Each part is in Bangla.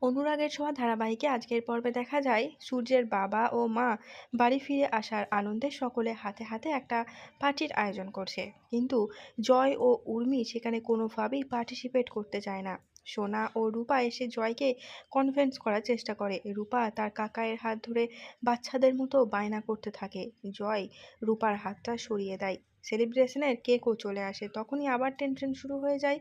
অনুরাগের ছোঁয়া ধারাবাহিকে আজকের পর্বে দেখা যায় সূর্যের বাবা ও মা বাড়ি ফিরে আসার আনন্দে সকলে হাতে হাতে একটা পার্টির আয়োজন করছে। কিন্তু জয় ও উর্মি সেখানে কোনোভাবেই পার্টিসিপেট করতে চায় না। সোনা ও রূপা এসে জয়কে কনভিন্স করার চেষ্টা করে। রূপা তার কাকায়ের হাত ধরে বাচ্চাদের মতো বায়না করতে থাকে। জয় রূপার হাতটা সরিয়ে দেয়। সেলিব্রেশনের কেকও চলে আসে, তখনই আবার টেনশন শুরু হয়ে যায়।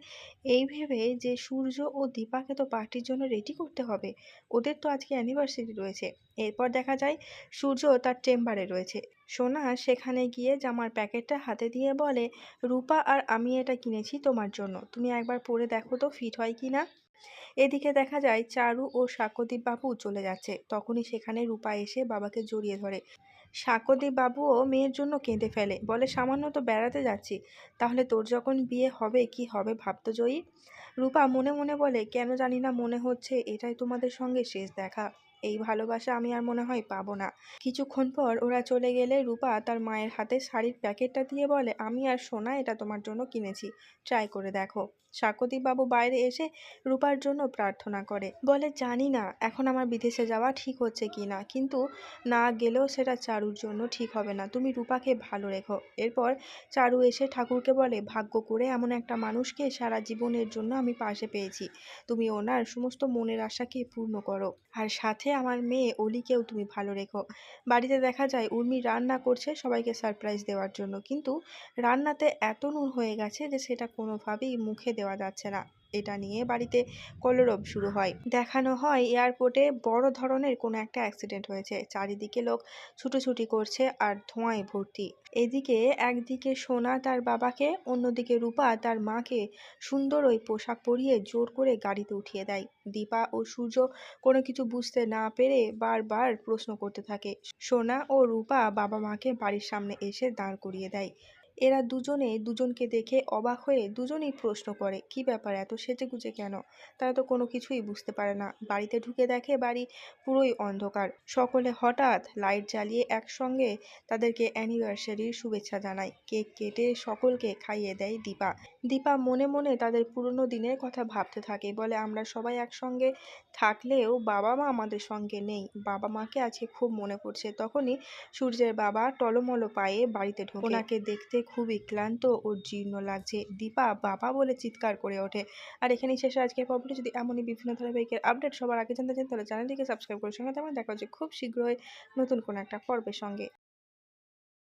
এই ভেবে যে সূর্য ও দীপাকে তো পার্টির জন্য রেডি করতে হবে, ওদের তো আজকে অ্যানিভার্সারি রয়েছে। এরপর দেখা যায় সূর্য তার চেম্বারে রয়েছে। সোনা সেখানে গিয়ে জামার প্যাকেটটা হাতে দিয়ে বলে, রূপা আর আমি এটা কিনেছি তোমার জন্য, তুমি একবার পরে দেখো তো ফিট হয় কি না। এদিকে দেখা যায় চারু ও সাক্ষ্যদীপ বাবু চলে যাচ্ছে, তখনই সেখানে রূপা এসে বাবাকে জড়িয়ে ধরে। সাক্ষ্যদীপ বাবুও মেয়ের জন্য কেঁদে ফেলে, বলে সামান্য তো বেড়াতে যাচ্ছি, তাহলে তোর যখন বিয়ে হবে কি হবে ভাবতো জয়ী। রূপা মনে মনে বলে, কেন জানি না মনে হচ্ছে এটাই তোমাদের সঙ্গে শেষ দেখা। এই ভালোবাসা আমি আর মনে হয় পাবো না। কিছুক্ষণ পর ওরা চলে গেলে রূপা তার মায়ের হাতে শাড়ির প্যাকেটটা দিয়ে বলে, আমি আর সোনা এটা তোমার জন্য কিনেছি, ট্রাই করে দেখো। সাক্ষ্যদীপ বাবু বাইরে এসে রূপার জন্য প্রার্থনা করে, বলে জানি না এখন আমার বিদেশে যাওয়া ঠিক হচ্ছে কি না, কিন্তু না গেলেও সেটা চারুর জন্য ঠিক হবে না, তুমি রূপাকে ভালো রেখো। এরপর চারু এসে ঠাকুরকে বলে, ভাগ্য করে এমন একটা মানুষকে সারা জীবনের জন্য আমি পাশে পেয়েছি, তুমি ওনার সমস্ত মনের আশাকে পূর্ণ করো, আর সাথে আমার মেয়ে অলিকেও তুমি ভালো রেখো। বাড়িতে দেখা যায় উর্মি রান্না করছে সবাইকে সারপ্রাইজ দেওয়ার জন্য, কিন্তু রান্নাতে এত নুন হয়ে গেছে যে সেটা কোনোভাবেই মুখে দেওয়া যাচ্ছে না। এটা নিয়ে বাড়িতে কলরব শুরু হয়। দেখানো হয় এয়ারপোর্টে বড় ধরনের কোনো একটা অ্যাক্সিডেন্ট হয়েছে, চারিদিকে লোক ছুটোছুটি করছে আর ধোঁয়ায় ভর্তি। এদিকে একদিকে সোনা তার বাবাকে, অন্যদিকে রূপা তার মাকে সুন্দর ওই পোশাক পরিয়ে জোর করে গাড়িতে উঠিয়ে দেয়। দীপা ও সূর্য কোনো কিছু বুঝতে না পেরে বারবার প্রশ্ন করতে থাকে। সোনা ও রূপা বাবা মাকে বাড়ির সামনে এসে দাঁড় করিয়ে দেয়। এরা দুজনে দুজনকে দেখে অবাক হয়ে দুজনেই প্রশ্ন করে, কি ব্যাপার এত সেজেগুজে কেন। তারা তো কোনো কিছুই বুঝতে পারে না। বাড়িতে ঢুকে দেখে বাড়ি পুরোই অন্ধকার। সকলে হঠাৎ লাইট জ্বালিয়ে একসঙ্গে তাদেরকে অ্যানিভার্সারির শুভেচ্ছা জানায়। কেক কেটে সকলকে খাইয়ে দেয় দীপা। দীপা মনে মনে তাদের পুরনো দিনের কথা ভাবতে থাকে, বলে আমরা সবাই একসঙ্গে থাকলেও বাবা মা আমাদের সঙ্গে নেই, বাবা মাকে আজকে খুব মনে পড়ছে। তখনই সূর্যের বাবা টলমলো পায়ে বাড়িতে ঢোকে। ওনাকে দেখতে খুবই ক্লান্ত ও জীর্ণ লাগছে। দীপা বাবা বলে চিৎকার করে ওঠে। আর এখানেই শেষ আজকের পর্বটি। যদি এমনই বিভিন্ন ধারাবাহিকের আপডেট সবার আগে জানতে চান তাহলে চ্যানেলটিকে সাবস্ক্রাইব করে সঙ্গে থাকবেন। দেখা হচ্ছে খুব শীঘ্রই নতুন কোনো একটা পর্বের সঙ্গে।